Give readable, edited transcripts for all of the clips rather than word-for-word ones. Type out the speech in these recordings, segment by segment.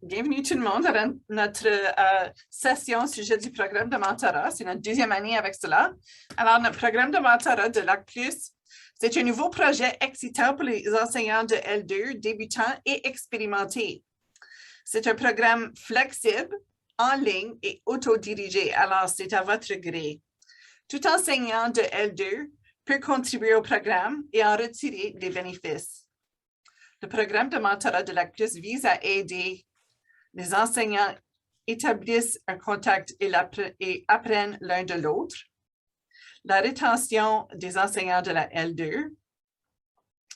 Bienvenue tout le monde à notre session sujet du programme de mentorat. C'est notre deuxième année avec cela. Alors, notre programme de mentorat de LAC+, c'est un nouveau projet excitant pour les enseignants de L2, débutants et expérimentés. C'est un programme flexible, en ligne et autodirigé, alors c'est à votre gré. Tout enseignant de L2 peut contribuer au programme et en retirer des bénéfices. Le programme de mentorat de LAC+ vise à aider les enseignants établissent un contact et apprennent l'un de l'autre. La rétention des enseignants de la L2.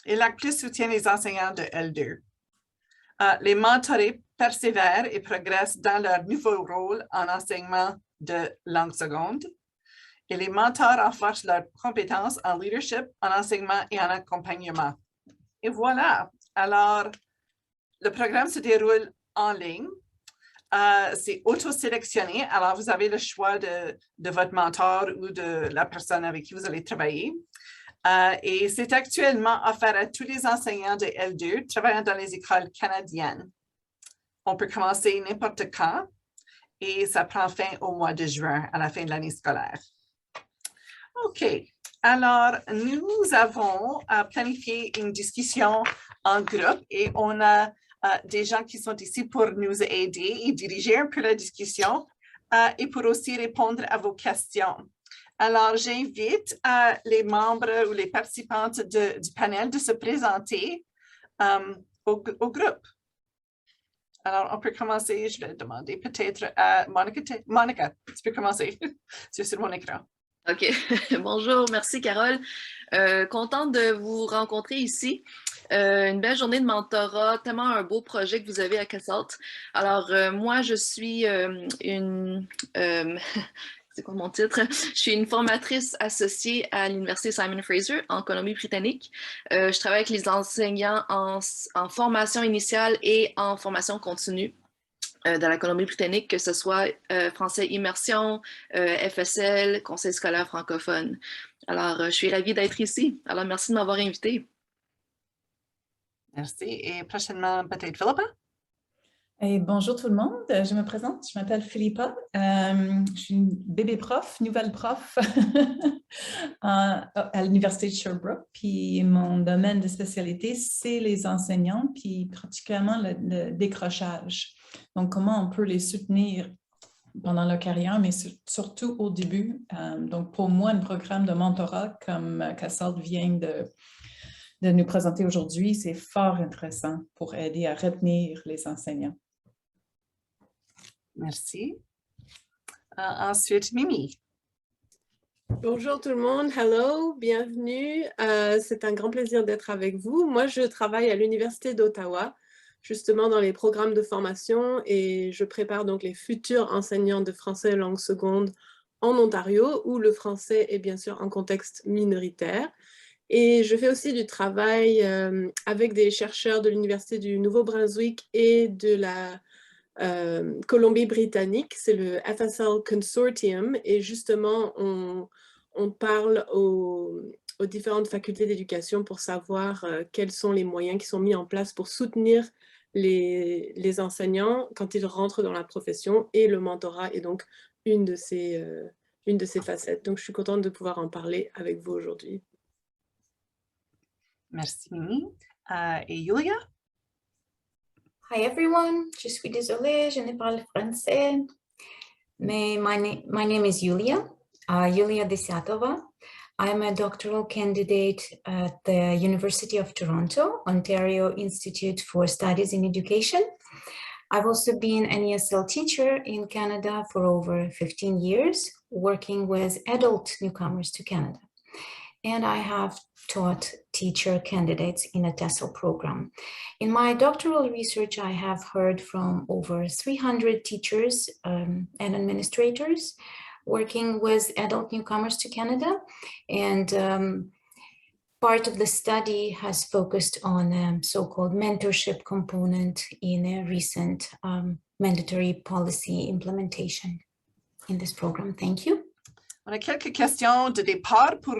Et LAC+ soutient les enseignants de L2. Les mentorés persévèrent et progressent dans leur nouveau rôle en enseignement de langue seconde. Et les mentors renforcent leurs compétences en leadership, en enseignement et en accompagnement. Et voilà. Alors, le programme se déroule en ligne. C'est auto-sélectionné. Alors, vous avez le choix de votre mentor ou de la personne avec qui vous allez travailler. Et c'est actuellement offert à tous les enseignants de L2 travaillant dans les écoles canadiennes. On peut commencer n'importe quand et ça prend fin au mois de juin, à la fin de l'année scolaire. OK. Alors, nous avons planifié une discussion en groupe et on a des gens qui sont ici pour nous aider et diriger un peu la discussion et pour aussi répondre à vos questions. Alors, j'invite les membres ou les participantes du panel de se présenter au groupe. Alors, on peut commencer, je vais demander peut-être à Monica. Monica, tu peux commencer. C'est sur mon écran. OK. Bonjour, merci Carole. Contente de vous rencontrer ici. Une belle journée de mentorat, tellement un beau projet que vous avez à Casalt. Alors, moi, je suis c'est quoi mon titre? Je suis une formatrice associée à l'Université Simon Fraser en Colombie-Britannique. Je travaille avec les enseignants en formation initiale et en formation continue dans la Colombie-Britannique, que ce soit français immersion, FSL, conseil scolaire francophone. Alors, je suis ravie d'être ici. Alors, merci de m'avoir invitée. Merci. Et prochainement, peut-être Philippa? Et bonjour tout le monde, je me présente, je m'appelle Philippa, je suis une bébé prof, nouvelle prof à l'Université de Sherbrooke, puis mon domaine de spécialité, c'est les enseignants, puis particulièrement le décrochage. Donc, comment on peut les soutenir pendant leur carrière, mais surtout au début. Donc, pour moi, un programme de mentorat comme Casalt vient de nous présenter aujourd'hui, c'est fort intéressant pour aider à retenir les enseignants. Merci. Ensuite, Mimi. Bonjour tout le monde, hello, bienvenue. C'est un grand plaisir d'être avec vous. Moi, je travaille à l'Université d'Ottawa, justement dans les programmes de formation et je prépare donc les futurs enseignants de français langue seconde en Ontario, où le français est bien sûr en contexte minoritaire. Et je fais aussi du travail avec des chercheurs de l'Université du Nouveau-Brunswick et de la Colombie-Britannique, c'est le FSL Consortium, et justement, on parle aux différentes facultés d'éducation pour savoir quels sont les moyens qui sont mis en place pour soutenir les enseignants quand ils rentrent dans la profession, et le mentorat est donc une de ces facettes. Donc, je suis contente de pouvoir en parler avec vous aujourd'hui. Merci, Mimi. Et Julia? Hi everyone, je suis désolée, je ne parle français, mais my name is Yulia, Yulia Desiatova. I'm a doctoral candidate at the University of Toronto, Ontario Institute for Studies in Education. I've also been an ESL teacher in Canada for over 15 years, working with adult newcomers to Canada. And I have taught teacher candidates in a TESOL program. In my doctoral research, I have heard from over 300 teachers and administrators working with adult newcomers to Canada. And part of the study has focused on a so-called mentorship component in a recent mandatory policy implementation in this program. Thank you. On a quelques questions de départ pour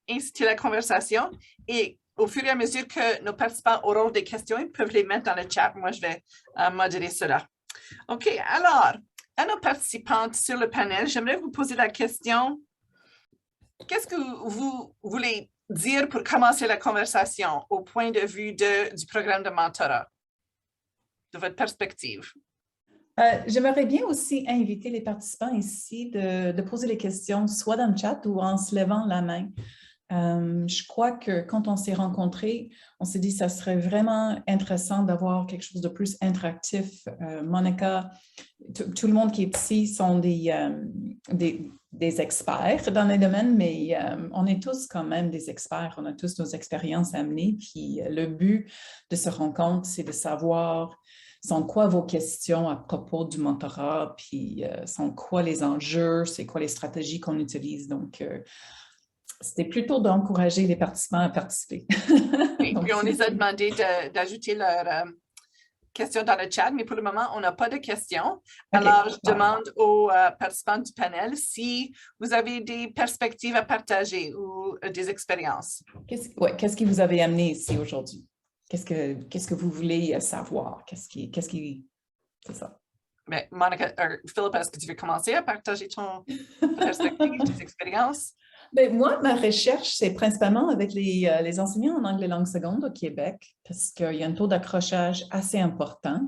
inciter la conversation et au fur et à mesure que nos participants auront des questions, ils peuvent les mettre dans le chat. Moi, je vais modérer cela. OK, alors, à nos participantes sur le panel, j'aimerais vous poser la question. Qu'est-ce que vous voulez dire pour commencer la conversation au point de vue du programme de mentorat, de votre perspective? J'aimerais bien aussi inviter les participants ici de poser les questions, soit dans le chat ou en se levant la main. Je crois que quand on s'est rencontrés, on s'est dit que ça serait vraiment intéressant d'avoir quelque chose de plus interactif. Monica, tout le monde qui est ici sont des experts dans les domaines, mais on est tous quand même des experts. On a tous nos expériences à amener. Puis le but de ce rencontre, c'est de savoir sont quoi vos questions à propos du mentorat, puis sont quoi les enjeux, c'est quoi les stratégies qu'on utilise. Donc, c'était plutôt d'encourager les participants à participer. Oui, puis on les a demandé d'ajouter leurs questions dans le chat, mais pour le moment, on n'a pas de questions. Alors, je demande aux participants du panel si vous avez des perspectives à partager ou des expériences. Qu'est-ce qui vous avez amené ici aujourd'hui? Qu'est-ce que vous voulez savoir? C'est ça. Mais Monica, Philippe, est-ce que tu veux commencer à partager ton perspective, tes expériences? Bien, moi, ma recherche, c'est principalement avec les enseignants en anglais langue seconde au Québec, parce qu'il y a un taux d'accrochage assez important.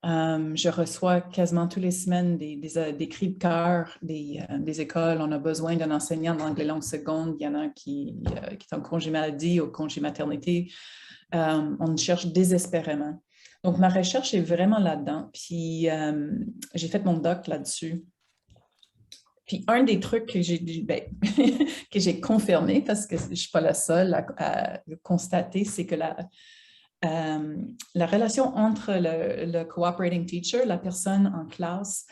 Je reçois quasiment toutes les semaines des cris de cœur des écoles. On a besoin d'un enseignant d'anglais langue seconde. Il y en a qui est en congé maladie ou congé maternité. On cherche désespérément. Donc, ma recherche est vraiment là-dedans. Puis, j'ai fait mon doc là-dessus. Puis, un des trucs que j'ai confirmé, parce que je ne suis pas la seule à constater, c'est que la relation entre le cooperating teacher, la personne en classe,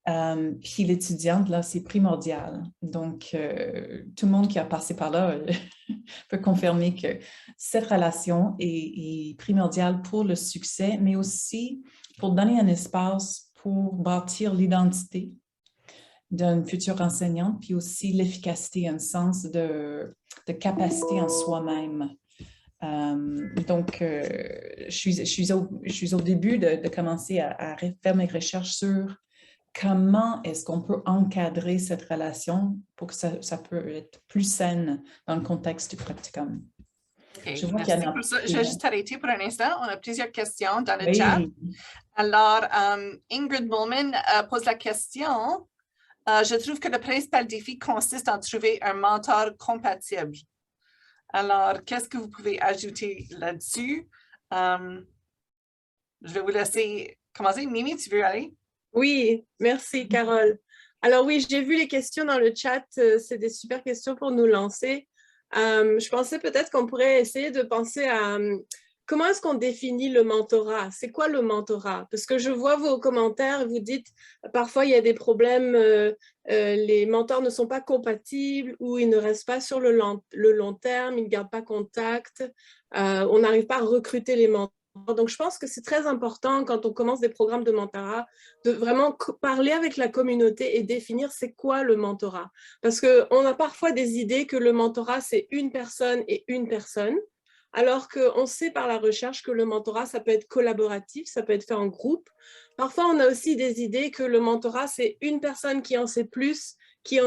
puis l'étudiante, là, c'est primordial. Donc, tout le monde qui a passé par là peut confirmer que cette relation est primordiale pour le succès, mais aussi pour donner un espace pour bâtir l'identité d'une future enseignante, puis aussi l'efficacité, un sens de capacité en soi-même. Donc, je suis au début de commencer à faire mes recherches sur comment est-ce qu'on peut encadrer cette relation pour que ça peut être plus saine dans le contexte du practicum. Okay, merci pour ça. Je vais juste arrêter pour un instant. On a plusieurs questions dans le chat. Alors, Ingrid Mullman pose la question. Je trouve que le principal défi consiste en trouver un mentor compatible. Alors, qu'est-ce que vous pouvez ajouter là-dessus? Je vais vous laisser commencer. Mimi, tu veux aller? Oui, merci Carole. Alors oui, j'ai vu les questions dans le chat. C'est des super questions pour nous lancer. Je pensais peut-être qu'on pourrait essayer de penser à comment est-ce qu'on définit le mentorat? C'est quoi le mentorat? Parce que je vois vos commentaires, vous dites parfois il y a des problèmes, les mentors ne sont pas compatibles ou ils ne restent pas sur le long terme, ils ne gardent pas contact, on n'arrive pas à recruter les mentors. Donc, je pense que c'est très important quand on commence des programmes de mentorat de vraiment parler avec la communauté et définir c'est quoi le mentorat. Parce qu'on a parfois des idées que le mentorat, c'est une personne et une personne, alors qu'on sait par la recherche que le mentorat, ça peut être collaboratif, ça peut être fait en groupe. Parfois, on a aussi des idées que le mentorat, c'est une personne qui en sait plus, qui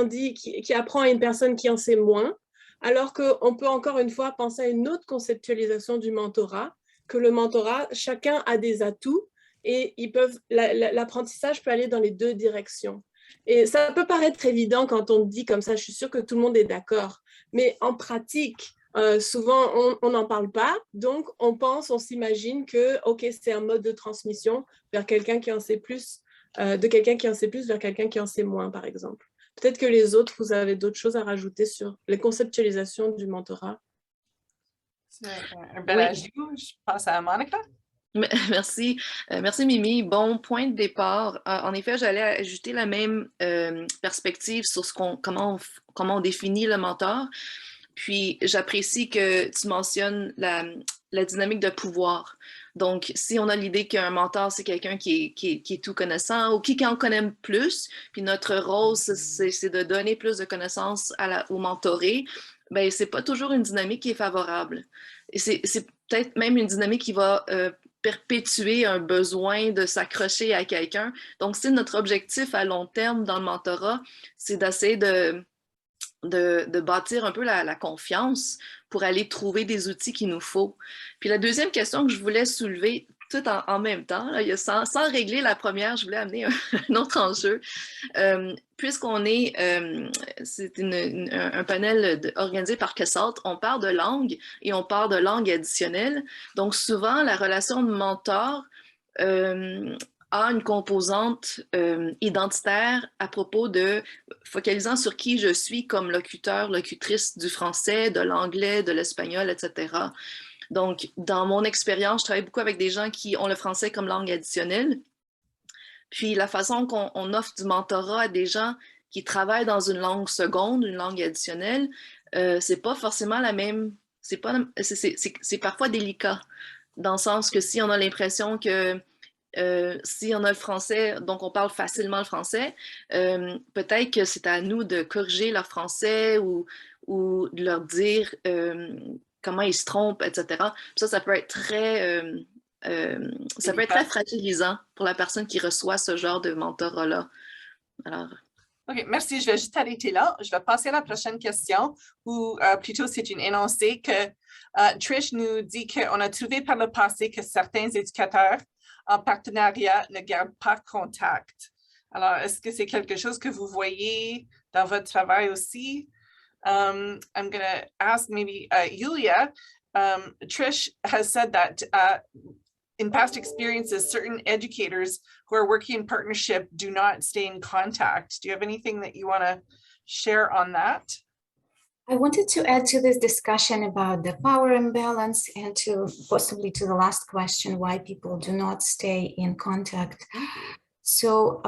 apprend à une personne qui en sait moins, alors qu'on peut encore une fois penser à une autre conceptualisation du mentorat, que le mentorat, chacun a des atouts et l'apprentissage peut aller dans les deux directions. Et ça peut paraître évident quand on dit comme ça, je suis sûre que tout le monde est d'accord, mais en pratique, souvent on n'en parle pas, donc on s'imagine que ok, c'est un mode de transmission vers quelqu'un qui en sait plus, de quelqu'un qui en sait plus vers quelqu'un qui en sait moins, par exemple. Peut-être que les autres, vous avez d'autres choses à rajouter sur les conceptualisations du mentorat. C'est un bel ajout. Je passe à Monica. Merci. Merci Mimi. Bon point de départ. En effet, j'allais ajouter la même perspective sur comment on définit le mentor. Puis j'apprécie que tu mentionnes la dynamique de pouvoir. Donc, si on a l'idée qu'un mentor, c'est quelqu'un qui est tout connaissant ou qui en connaît plus, puis notre rôle, c'est de donner plus de connaissances au mentoré, bien, c'est pas toujours une dynamique qui est favorable. et c'est peut-être même une dynamique qui va perpétuer un besoin de s'accrocher à quelqu'un. Donc, c'est notre objectif à long terme dans le mentorat, c'est d'essayer de bâtir un peu la confiance pour aller trouver des outils qu'il nous faut. Puis la deuxième question que je voulais soulever tout en même temps, là, sans régler la première, je voulais amener un autre enjeu. Puisqu'on est, c'est un panel organisé par CASALT, on parle de langue et on parle de langue additionnelle. Donc souvent, la relation de mentor a une composante identitaire à propos de focalisant sur qui je suis comme locuteur, locutrice du français, de l'anglais, de l'espagnol, etc. Donc, dans mon expérience, je travaille beaucoup avec des gens qui ont le français comme langue additionnelle. Puis, la façon qu'on offre du mentorat à des gens qui travaillent dans une langue seconde, une langue additionnelle, c'est pas forcément la même... C'est parfois délicat, dans le sens que si on a l'impression que si on a le français, donc on parle facilement le français, peut-être que c'est à nous de corriger leur français ou de leur dire comment ils se trompent, etc. Ça peut être très fragilisant pour la personne qui reçoit ce genre de mentorat-là. Alors... OK, merci. Je vais juste arrêter là. Je vais passer à la prochaine question, ou plutôt c'est une énoncée que Trish nous dit qu'on a trouvé par le passé que certains éducateurs en partenariat ne gardent pas contact. Alors, est-ce que c'est quelque chose que vous voyez dans votre travail aussi? I'm going to ask maybe Yulia. Trish has said that in past experiences, certain educators who are working in partnership do not stay in contact. Do you have anything that you want to share on that? I wanted to add to this discussion about the power imbalance and to possibly to the last question, why people do not stay in contact. So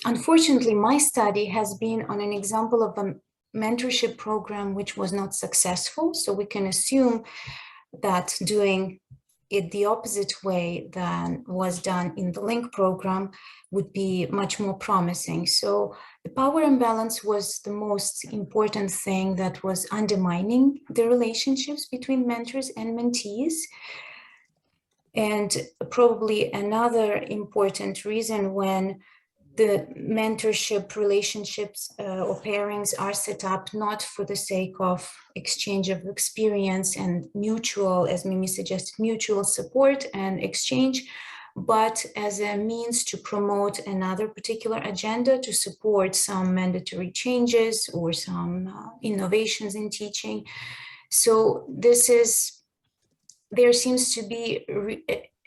unfortunately, my study has been on an example of a mentorship program which was not successful. So we can assume that doing it the opposite way than was done in the LINK program would be much more promising. So the power imbalance was the most important thing that was undermining the relationships between mentors and mentees. And probably another important reason when the mentorship relationships or pairings are set up not for the sake of exchange of experience and mutual, as Mimi suggested, mutual support and exchange, but as a means to promote another particular agenda to support some mandatory changes or some innovations in teaching. So there seems to be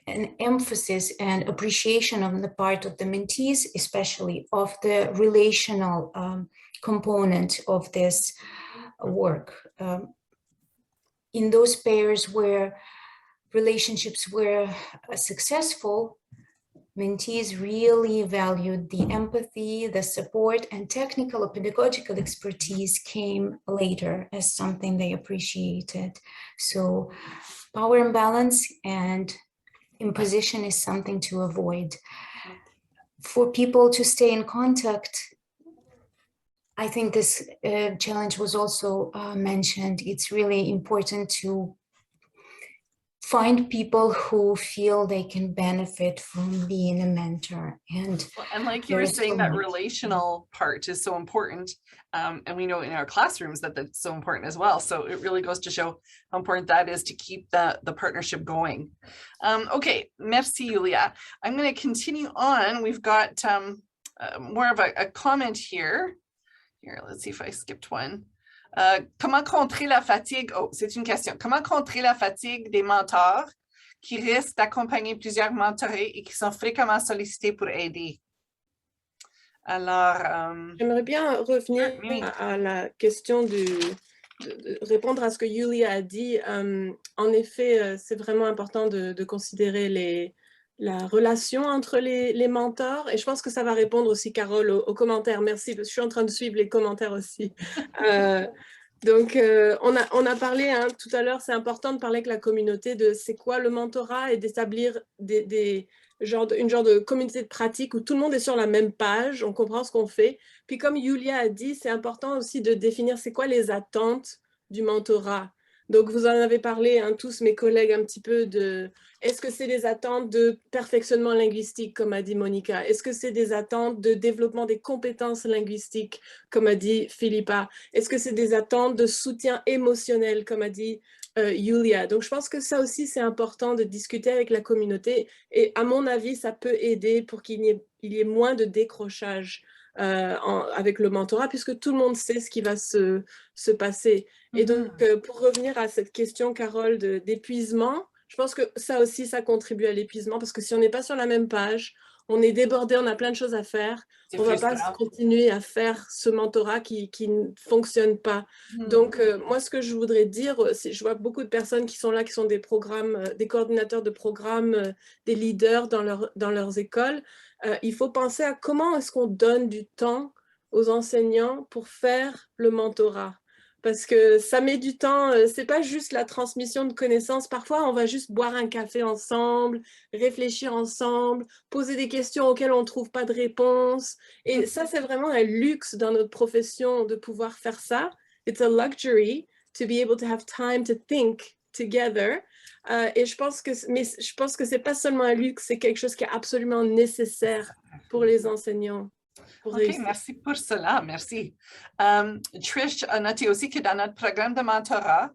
an emphasis and appreciation on the part of the mentees, especially of the relational component of this work. In those pairs where relationships were successful, mentees really valued the empathy, the support, and technical or pedagogical expertise came later as something they appreciated. So power imbalance and imposition is something to avoid. For people to stay in contact, I think this challenge was also mentioned. It's really important to find people who feel they can benefit from being a mentor. And like you were saying, that relational part is so important. And we know in our classrooms that that's so important as well. So it really goes to show how important that is to keep the partnership going. Okay, merci, Yulia. I'm going to continue on. We've got more of a comment here. Here, let's see if I skipped one. Comment contrer la fatigue? Oh, c'est une question. Comment contrer la fatigue des mentors qui risquent d'accompagner plusieurs mentorés et qui sont fréquemment sollicités pour aider? Alors... J'aimerais bien revenir à la question de répondre à ce que Yulia a dit. En effet, c'est vraiment important de considérer la relation entre les mentors. Et je pense que ça va répondre aussi, Carole, aux commentaires. Merci, parce que je suis en train de suivre les commentaires aussi. Donc, on a parlé tout à l'heure, c'est important de parler avec la communauté de c'est quoi le mentorat et d'établir une genre de communauté de pratique où tout le monde est sur la même page, on comprend ce qu'on fait. Puis comme Yulia a dit, c'est important aussi de définir c'est quoi les attentes du mentorat. Donc, vous en avez parlé, hein, tous mes collègues, un petit peu de... Est-ce que c'est des attentes de perfectionnement linguistique, comme a dit Monica? Est-ce que c'est des attentes de développement des compétences linguistiques, comme a dit Philippa? Est-ce que c'est des attentes de soutien émotionnel, comme a dit Yulia? Donc, je pense que ça aussi, c'est important de discuter avec la communauté. Et à mon avis, ça peut aider pour qu'il y ait moins de décrochage avec le mentorat, puisque tout le monde sait ce qui va se passer. Et donc, pour revenir à cette question, Carole, d'épuisement, je pense que ça aussi, ça contribue à l'épuisement, parce que si on n'est pas sur la même page, on est débordé, on a plein de choses à faire, on ne va pas continuer à faire ce mentorat qui ne fonctionne pas. Donc, moi, ce que je voudrais dire, je vois beaucoup de personnes qui sont là, qui sont des coordinateurs de programmes, des leaders dans leurs écoles. Il faut penser à comment est-ce qu'on donne du temps aux enseignants pour faire le mentorat. Parce que ça met du temps, c'est pas juste la transmission de connaissances. Parfois, on va juste boire un café ensemble, réfléchir ensemble, poser des questions auxquelles on ne trouve pas de réponse. Et ça, c'est vraiment un luxe dans notre profession de pouvoir faire ça. It's a luxury to be able to have time to think together. Et je pense que c'est pas seulement un luxe, c'est quelque chose qui est absolument nécessaire pour les enseignants. OK, merci pour cela, merci. Trish a noté aussi que dans notre programme de mentorat,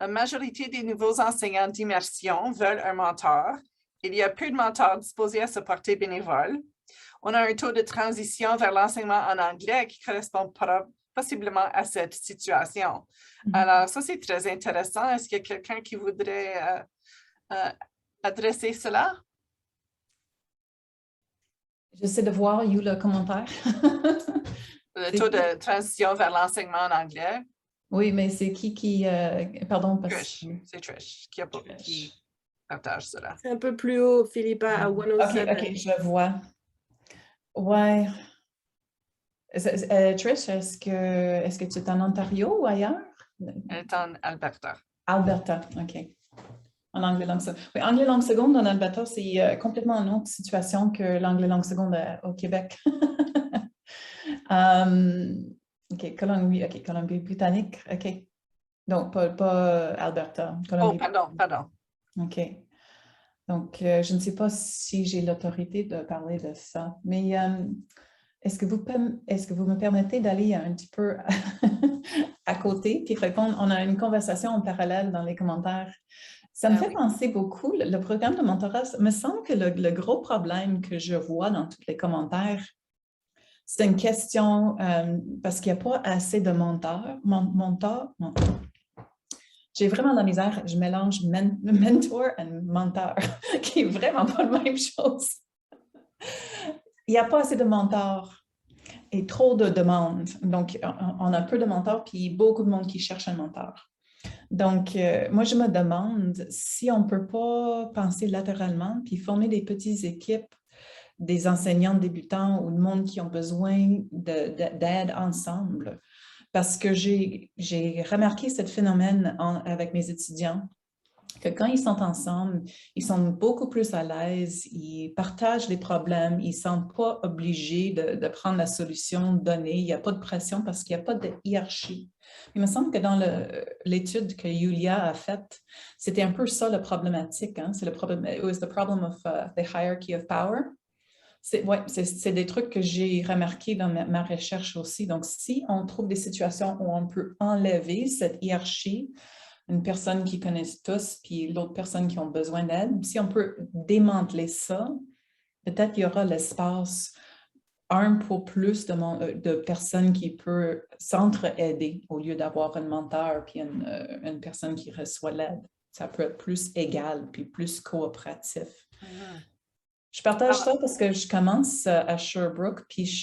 la majorité des nouveaux enseignants d'immersion veulent un mentor. Il y a peu de mentors disposés à se porter bénévole. On a un taux de transition vers l'enseignement en anglais qui correspond possiblement à cette situation. Alors, ça, c'est très intéressant. Est-ce qu'il y a quelqu'un qui voudrait adresser cela? J'essaie de voir, You, le commentaire. Le taux de transition vers l'enseignement en anglais. Oui, mais c'est qui pardon, Trish. C'est Trish qui partage cela. C'est un peu plus haut, Philippa, à 107. OK, je vois. Ouais. Trish, est-ce que tu es en Ontario ou ailleurs? Elle est en Alberta. Alberta, OK. En anglais langue seconde. Oui, anglais langue seconde en Alberta, c'est complètement une autre situation que l'anglais langue seconde au Québec. OK, Colombie-Britannique, OK. Donc, pas Alberta. Oh, pardon. OK. Donc, je ne sais pas si j'ai l'autorité de parler de ça, mais est-ce que vous me permettez d'aller un petit peu à côté puis répondre? On a une conversation en parallèle dans les commentaires. Ça me fait penser beaucoup, le programme de mentorat, me semble que le gros problème que je vois dans tous les commentaires, c'est une question, parce qu'il n'y a pas assez de mentors. J'ai vraiment de la misère, je mélange mentor et mentor, qui est vraiment pas la même chose. Il n'y a pas assez de mentors et trop de demandes. Donc, on a peu de mentors, puis beaucoup de monde qui cherche un mentor. Donc, moi, je me demande si on ne peut pas penser latéralement, puis former des petites équipes, des enseignants débutants ou de monde qui ont besoin d'aide ensemble. Parce que j'ai remarqué ce phénomène avec mes étudiants, que quand ils sont ensemble, ils sont beaucoup plus à l'aise, ils partagent les problèmes, ils ne sont pas obligés de prendre la solution donnée, il n'y a pas de pression parce qu'il n'y a pas de hiérarchie. Il me semble que dans l'étude que Yulia a faite, c'était un peu ça la problématique. Hein? C'est le problème, it was the problem of the hierarchy of power. C'est des trucs que j'ai remarqués dans ma recherche aussi. Donc, si on trouve des situations où on peut enlever cette hiérarchie, une personne qui connaît tous, puis l'autre personne qui ont besoin d'aide, si on peut démanteler ça, peut-être qu'il y aura l'espace pour plus de personnes qui peuvent s'entraider au lieu d'avoir un mentor puis une personne qui reçoit l'aide. Ça peut être plus égal puis plus coopératif. Je partage ça parce que je commence à Sherbrooke puis je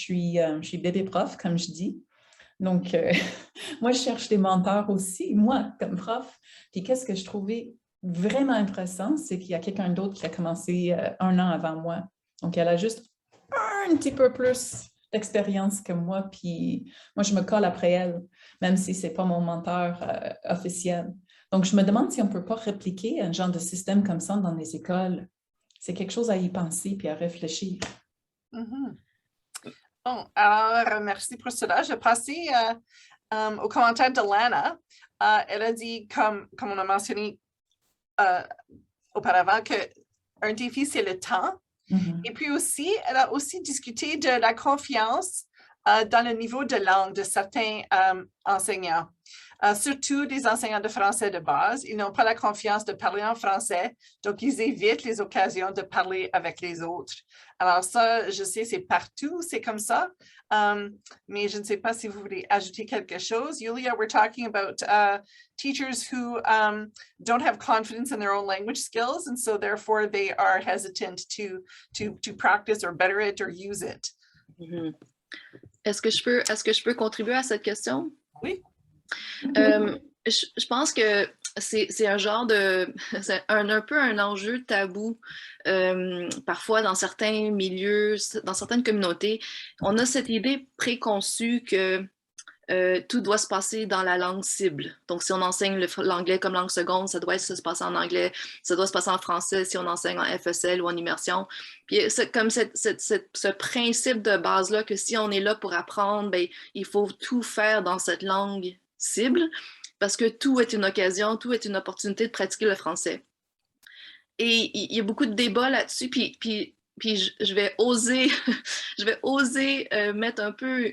suis bébé prof, comme je dis. Donc, moi, je cherche des mentors aussi, moi, comme prof. Puis qu'est-ce que je trouvais vraiment intéressant, c'est qu'il y a quelqu'un d'autre qui a commencé 1 an avant moi. Donc, elle a juste un petit peu plus d'expérience que moi, puis moi, je me colle après elle, même si ce n'est pas mon mentor officiel. Donc, je me demande si on ne peut pas répliquer un genre de système comme ça dans les écoles. C'est quelque chose à y penser puis à réfléchir. Bon, alors, merci pour cela. Je vais passer Au commentaire de Lana, elle a dit, comme on a mentionné auparavant, qu'un défi, c'est le temps. Et puis aussi, elle a aussi discuté de la confiance dans le niveau de langue de certains enseignants. Surtout des enseignants de français de base, ils n'ont pas la confiance de parler en français, donc ils évitent les occasions de parler avec les autres. Alors ça, je sais, c'est partout, c'est comme ça, mais je ne sais pas si vous voulez ajouter quelque chose. Yulia, we're talking about teachers who don't have confidence in their own language skills, and so therefore they are hesitant to practice or better it or use it. Mm-hmm. Est-ce que je peux contribuer à cette question? Oui. Je pense que c'est un genre de... C'est un peu un enjeu tabou. Parfois, dans certains milieux, dans certaines communautés, on a cette idée préconçue que tout doit se passer dans la langue cible. Donc, si on enseigne l'anglais comme langue seconde, ça doit se passer en anglais, ça doit se passer en français si on enseigne en FSL ou en immersion. Puis, c'est comme ce principe de base-là que si on est là pour apprendre, ben, il faut tout faire dans cette langue cible parce que tout est une occasion, tout est une opportunité de pratiquer le français. Et il y a beaucoup de débats là-dessus, puis je vais oser, mettre un peu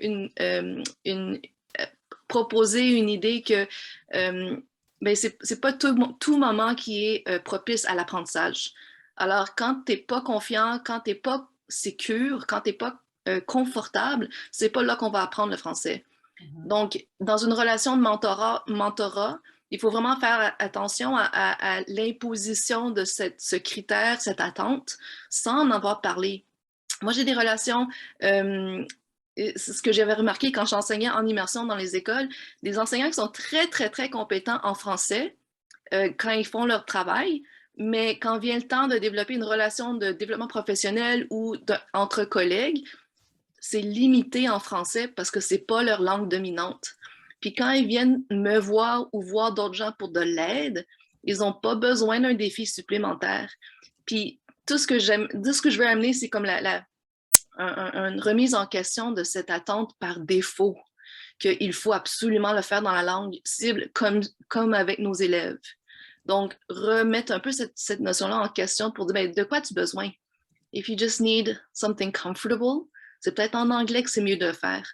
proposer une idée que ben c'est pas tout moment qui est propice à l'apprentissage. Alors, quand tu n'es pas confiant, quand tu n'es pas sécure, quand tu n'es pas confortable, c'est pas là qu'on va apprendre le français. Donc, dans une relation de mentorat, il faut vraiment faire attention à l'imposition de ce critère, cette attente, sans en avoir parlé. Moi, j'ai des relations... c'est ce que j'avais remarqué quand j'enseignais en immersion dans les écoles, des enseignants qui sont très, très, très compétents en français quand ils font leur travail, mais quand vient le temps de développer une relation de développement professionnel ou entre collègues, c'est limité en français parce que c'est pas leur langue dominante. Puis quand ils viennent me voir ou voir d'autres gens pour de l'aide, ils n'ont pas besoin d'un défi supplémentaire. Puis tout ce que je veux amener, c'est comme une remise en question de cette attente par défaut, qu'il faut absolument le faire dans la langue cible comme avec nos élèves. Donc, remettre un peu cette notion-là en question pour dire, ben, de quoi as-tu besoin? If you just need something comfortable, c'est peut-être en anglais que c'est mieux de le faire.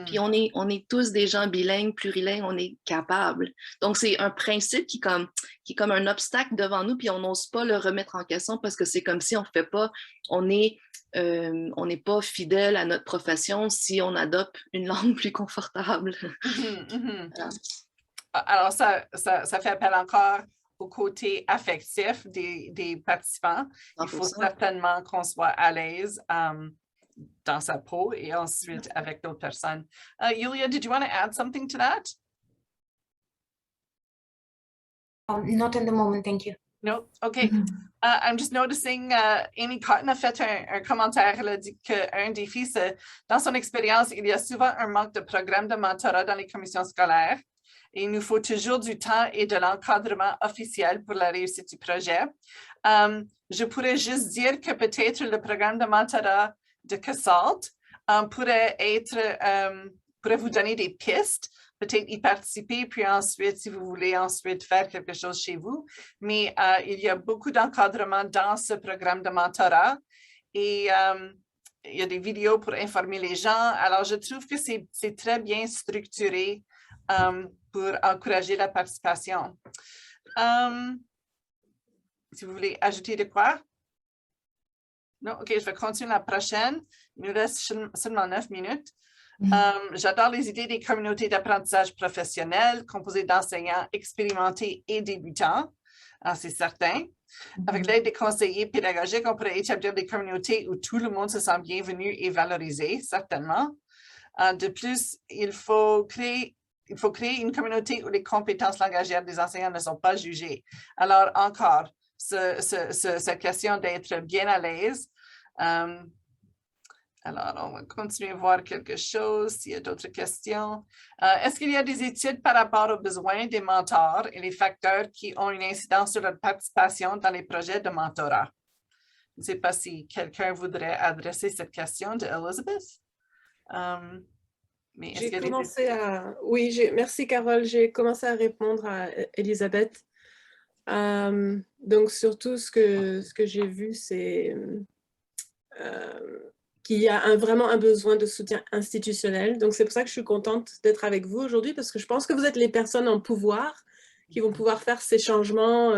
Puis on est tous des gens bilingues, plurilingues, on est capables. Donc, c'est un principe qui est comme un obstacle devant nous, puis on n'ose pas le remettre en question parce que c'est comme si on ne fait pas, on n'est pas fidèle à notre profession si on adopte une langue plus confortable. Voilà. Alors, ça fait appel encore au côté affectif des participants. Il faut certainement qu'on soit à l'aise dans sa peau et ensuite avec d'autres personnes. Yulia, did you want to add something to that? Not at the moment, thank you. No? Okay. I'm just noticing, Amy Cotton a fait un commentaire, elle a dit qu'un défi, c'est, dans son expérience, il y a souvent un manque de programmes de mentorat dans les commissions scolaires et il nous faut toujours du temps et de l'encadrement officiel pour la réussite du projet. Je pourrais juste dire que peut-être le programme de mentorat de CASALT pourrait vous donner des pistes, peut-être y participer, puis ensuite, si vous voulez ensuite faire quelque chose chez vous. Mais il y a beaucoup d'encadrement dans ce programme de mentorat et il y a des vidéos pour informer les gens. Alors, je trouve que c'est très bien structuré pour encourager la participation. Si vous voulez ajouter de quoi? Non, OK, je vais continuer la prochaine. Il nous reste seulement 9 minutes. J'adore les idées des communautés d'apprentissage professionnel composées d'enseignants expérimentés et débutants, c'est certain. Avec l'aide des conseillers pédagogiques, on pourrait établir des communautés où tout le monde se sent bienvenu et valorisé, certainement. De plus, il faut créer une communauté où les compétences langagières des enseignants ne sont pas jugées. Alors, encore, cette question d'être bien à l'aise. Alors, on va continuer à voir quelque chose, s'il y a d'autres questions. Est-ce qu'il y a des études par rapport aux besoins des mentors et les facteurs qui ont une incidence sur leur participation dans les projets de mentorat? Je ne sais pas si quelqu'un voudrait adresser cette question de Elizabeth. Mais est-ce J'ai qu'il y a commencé à... Oui, merci Carole, j'ai commencé à répondre à Elisabeth. Donc surtout ce que j'ai vu, c'est qu'il y a vraiment un besoin de soutien institutionnel. Donc c'est pour ça que je suis contente d'être avec vous aujourd'hui, parce que je pense que vous êtes les personnes en pouvoir qui vont pouvoir faire ces changements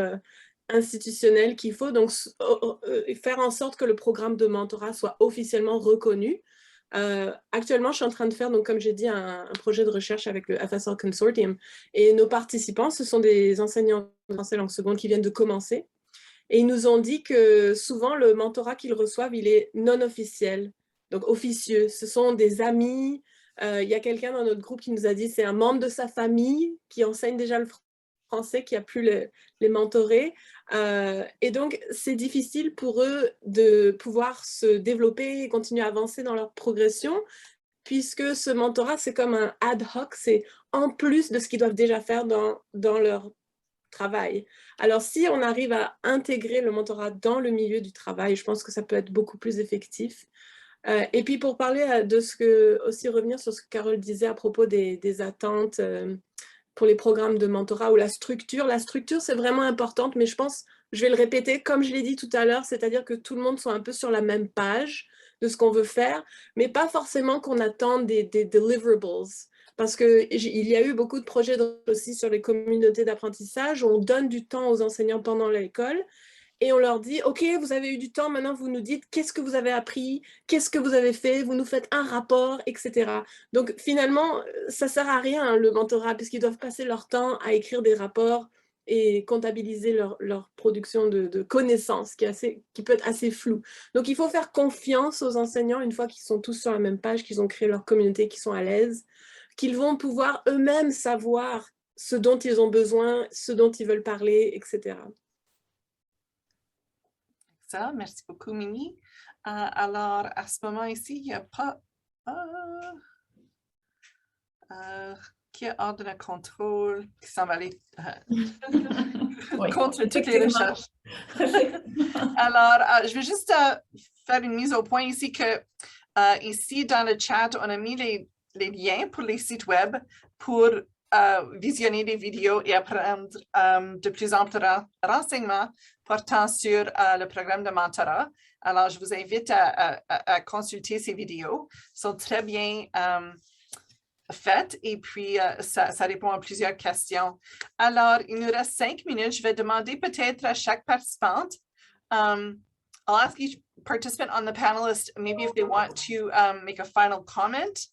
institutionnels qu'il faut, donc faire en sorte que le programme de mentorat soit officiellement reconnu. Actuellement, je suis en train de faire, donc, comme j'ai dit, un projet de recherche avec le FSL Consortium. Et nos participants, ce sont des enseignants de français langue seconde qui viennent de commencer. Et ils nous ont dit que souvent, le mentorat qu'ils reçoivent, il est non officiel, donc officieux. Ce sont des amis. Il y a quelqu'un dans notre groupe qui nous a dit que c'est un membre de sa famille qui enseigne déjà le français, qui a pu les mentorer. Et donc, c'est difficile pour eux de pouvoir se développer et continuer à avancer dans leur progression, puisque ce mentorat, c'est comme un ad hoc, c'est en plus de ce qu'ils doivent déjà faire dans leur travail. Alors, si on arrive à intégrer le mentorat dans le milieu du travail, je pense que ça peut être beaucoup plus effectif. Et puis, pour parler de ce que, aussi revenir sur ce que Carole disait à propos des attentes pour les programmes de mentorat ou la structure c'est vraiment importante, mais je pense, je vais le répéter, comme je l'ai dit tout à l'heure, c'est-à-dire que tout le monde soit un peu sur la même page de ce qu'on veut faire, mais pas forcément qu'on attende des deliverables. Parce qu'il y a eu beaucoup de projets aussi sur les communautés d'apprentissage où on donne du temps aux enseignants pendant l'école et on leur dit « Ok, vous avez eu du temps, maintenant vous nous dites qu'est-ce que vous avez appris, qu'est-ce que vous avez fait, vous nous faites un rapport, etc. » Donc finalement, ça ne sert à rien le mentorat puisqu'ils doivent passer leur temps à écrire des rapports et comptabiliser leur production de connaissances qui peut être assez floue. Donc il faut faire confiance aux enseignants une fois qu'ils sont tous sur la même page, qu'ils ont créé leur communauté, qu'ils sont à l'aise, qu'ils vont pouvoir eux-mêmes savoir ce dont ils ont besoin, ce dont ils veulent parler, etc. Ça, merci beaucoup, Mimi. Alors, à ce moment ici, il n'y a pas... qui est hors de notre contrôle, qui s'en va aller Oui, contre toutes les effectivement. recherches. Alors, je vais juste faire une mise au point ici que ici, dans le chat, on a mis les liens pour les sites web pour visionner des vidéos et apprendre de plus amples renseignements portant sur le programme de mentorat. Alors, je vous invite à consulter ces vidéos. Elles sont très bien faites et puis ça répond à plusieurs questions. Alors, il nous reste 5 minutes. Je vais demander peut-être à chaque participante, I'll ask each participant on the panelist, maybe if they want to make a final comment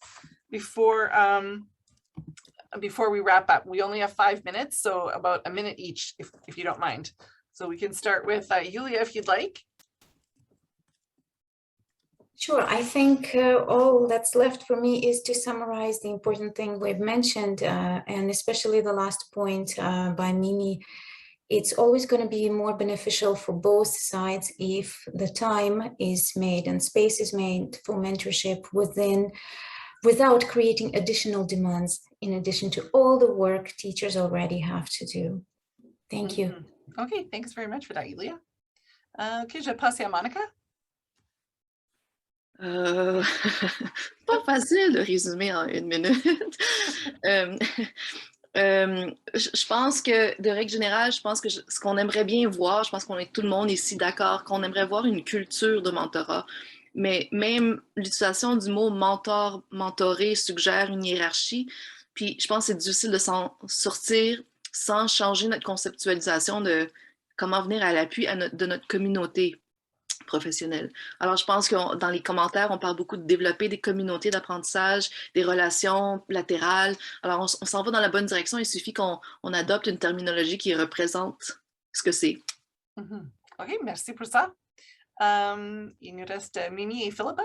before we wrap up. We only have 5 minutes, so about a minute each, if you don't mind. So we can start with Yulia, if you'd like. Sure, I think all that's left for me is to summarize the important thing we've mentioned, and especially the last point by Mimi. It's always going to be more beneficial for both sides if the time is made and space is made for mentorship without creating additional demands in addition to all the work teachers already have to do. Thank you. Okay, thanks very much for that, Yulia. Okay, je passe à Monica. Pas facile de résumer en 1 minute. Je pense que, de règle générale, je pense que ce qu'on aimerait bien voir, je pense qu'on est tout le monde ici d'accord, qu'on aimerait voir une culture de mentorat. Mais même l'utilisation du mot mentor, mentoré suggère une hiérarchie. Puis je pense que c'est difficile de s'en sortir sans changer notre conceptualisation de comment venir à l'appui de notre communauté professionnelle. Alors, je pense que dans les commentaires, on parle beaucoup de développer des communautés d'apprentissage, des relations latérales. Alors, on s'en va dans la bonne direction. Il suffit qu'on adopte une terminologie qui représente ce que c'est. OK, merci pour ça. Il nous reste Mimi et Philippa.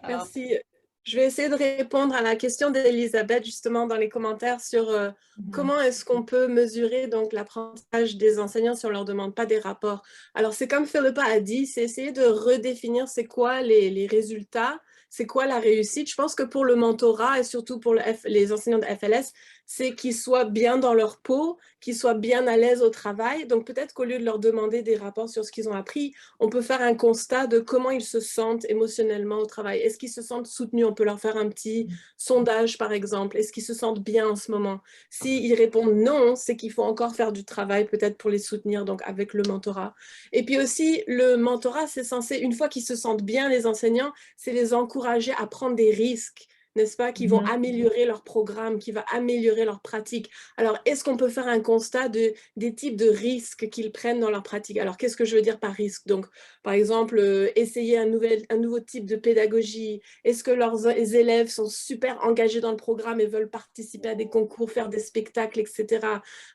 Merci. Je vais essayer de répondre à la question d'Elisabeth justement dans les commentaires sur comment est-ce qu'on peut mesurer donc l'apprentissage des enseignants si on ne leur demande pas des rapports. Alors c'est comme Philippa a dit, c'est essayer de redéfinir c'est quoi les résultats, c'est quoi la réussite. Je pense que pour le mentorat et surtout pour les enseignants de FLS, c'est qu'ils soient bien dans leur peau, qu'ils soient bien à l'aise au travail. Donc peut-être qu'au lieu de leur demander des rapports sur ce qu'ils ont appris, on peut faire un constat de comment ils se sentent émotionnellement au travail. Est-ce qu'ils se sentent soutenus? On peut leur faire un petit sondage, par exemple. Est-ce qu'ils se sentent bien en ce moment? S'ils répondent non, c'est qu'il faut encore faire du travail peut-être pour les soutenir, donc avec le mentorat. Et puis aussi, le mentorat, c'est censé, une fois qu'ils se sentent bien, les enseignants, c'est les encourager à prendre des risques, n'est-ce pas, qui vont améliorer leur programme, qui va améliorer leur pratique. Alors, est-ce qu'on peut faire un constat des types de risques qu'ils prennent dans leur pratique? Alors, qu'est-ce que je veux dire par risque? Donc, par exemple, essayer un nouveau type de pédagogie. Est-ce que leurs élèves sont super engagés dans le programme et veulent participer à des concours, faire des spectacles, etc.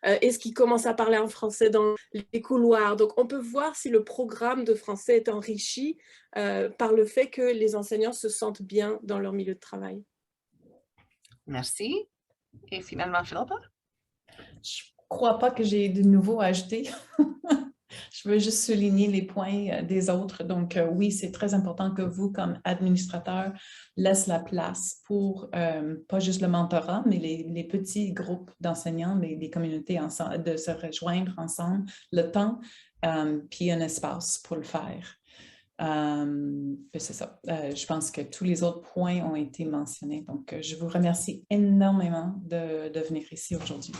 Est-ce qu'ils commencent à parler en français dans les couloirs? Donc, on peut voir si le programme de français est enrichi par le fait que les enseignants se sentent bien dans leur milieu de travail. Merci. Et finalement, Philippa? Je ne crois pas que j'ai de nouveau à ajouter. Je veux juste souligner les points des autres. Donc, oui, c'est très important que vous, comme administrateur, laissez la place pour pas juste le mentorat, mais les petits groupes d'enseignants, les communautés ensemble, de se rejoindre ensemble, le temps, puis un espace pour le faire. C'est ça. Je pense que tous les autres points ont été mentionnés. Donc, je vous remercie énormément de venir ici aujourd'hui.